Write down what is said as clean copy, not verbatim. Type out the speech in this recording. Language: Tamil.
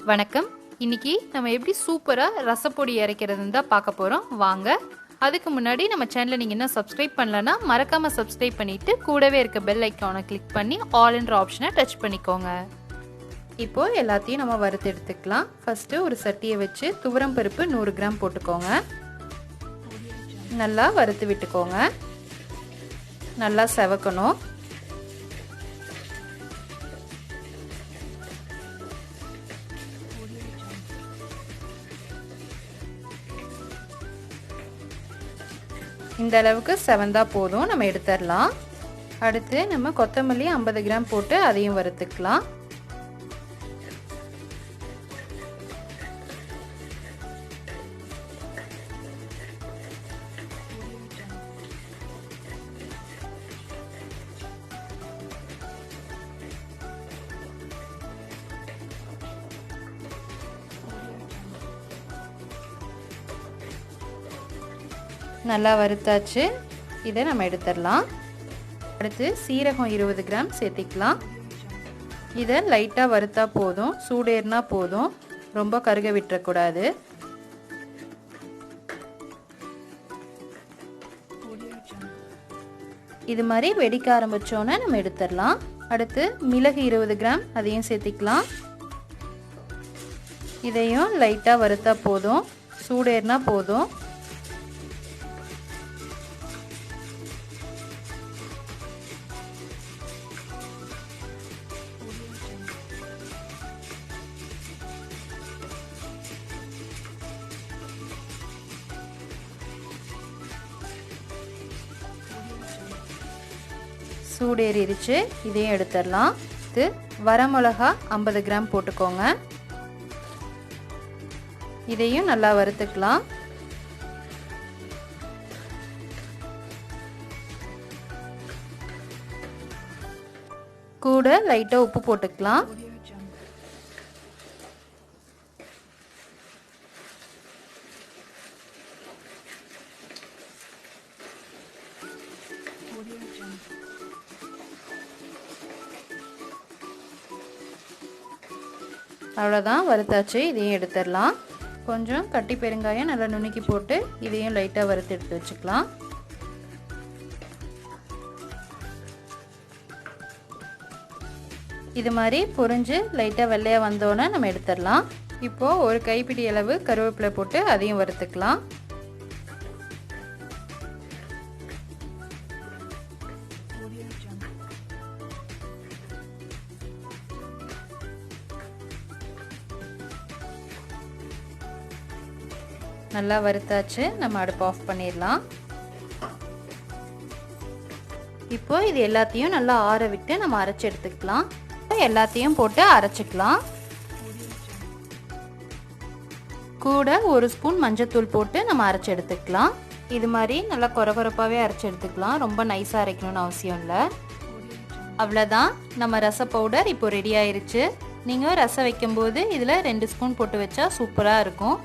வணக்கம். இன்னைக்கு நம்ம எப்படி சூப்பரா ரசப்பொடி அரைக்கிறதுன்னு தான் பார்க்க போறோம். வாங்க. அதுக்கு முன்னாடி நம்ம சேனலை நீங்க இன்னும் சப்ஸ்கிரைப் பண்ணலனா மறக்காம சப்ஸ்கிரைப் பண்ணிட்டு கூடவே இருக்க பெல் ஐகானை கிளிக் பண்ணி ஆல் என்ற ஆப்ஷனை டச் பண்ணிக்கோங்க. இப்போ எல்லாத்தையும் நம்ம வறுத்து எடுத்துக்கலாம். ஃபர்ஸ்ட் ஒரு சட்டியை வச்சு துவரம் பருப்பு 100 கிராம் போட்டுக்கோங்க. நல்லா வறுத்து விட்டுக்கோங்க. நல்லா செவக்கணும். இந்த அளவுக்கு செவந்தா போதும், நம்ம எடுத்துடலாம். அடுத்து நம்ம கொத்தமல்லி 50 கிராம் போட்டு அதையும் வறுத்துக்கலாம். நல்லா வறுத்தாச்சு. இதை நம்ம எடுத்துடலாம். அடுத்து சீரகம் 20 கிராம் சேர்த்திக்கலாம். இதை லைட்டாக வறுத்தா போதும், சூடேறினா போதும், ரொம்ப கருக விட்டுறக்கூடாது. இது மாதிரி வெடிக்க ஆரம்பிச்சோன்னே நம்ம எடுத்துடலாம். அடுத்து மிளகு 20 கிராம் அதையும் சேர்த்திக்கலாம். இதையும் லைட்டாக வறுத்தா போதும், சூடேறினா போதும். சூடேறிடுச்சு. இதையும் எடுத்துடலாம். இது வரமிளகா 50 கிராம் போட்டுக்கோங்க. இதையும் நல்லா வறுத்துக்கலாம். கூட லைட்டாக உப்பு போட்டுக்கலாம். அவ்வளோதான், வறுத்தாச்சு. இதையும் எடுத்துடலாம். கொஞ்சம் கட்டி பெருங்காயம் நல்லா நுணுக்கி போட்டு இதையும் லைட்டாக வறுத்து எடுத்து வச்சுக்கலாம். இது மாதிரி பொரிஞ்சு லைட்டாக வெள்ளையாக வந்தோன்னே நம்ம எடுத்துடலாம். இப்போது ஒரு கைப்பிடி அளவு கருவேப்பிலை போட்டு அதையும் வறுத்துக்கலாம். நல்லா வறுத்தாச்சு. நம்ம அடுப்பு ஆஃப் பண்ணிடலாம். இப்போ இது எல்லாத்தையும் நல்லா ஆற விட்டு நம்ம அரைச்சி எடுத்துக்கலாம். எல்லாத்தையும் போட்டு அரைச்சிக்கலாம். கூட ஒரு ஸ்பூன் மஞ்சத்தூள் போட்டு நம்ம அரைச்சி எடுத்துக்கலாம். இது மாதிரி நல்லா கொரகொரப்பாகவே அரைச்சி எடுத்துக்கலாம். ரொம்ப நைஸாக அரைக்கணும்னு அவசியம் இல்லை. அவ்வளோதான், நம்ம ரச பவுடர் இப்போ ரெடி ஆயிருச்சு. நீங்கள் ரசம் வைக்கும்போது இதில் 2 ஸ்பூன் போட்டு வச்சா சூப்பராக இருக்கும்.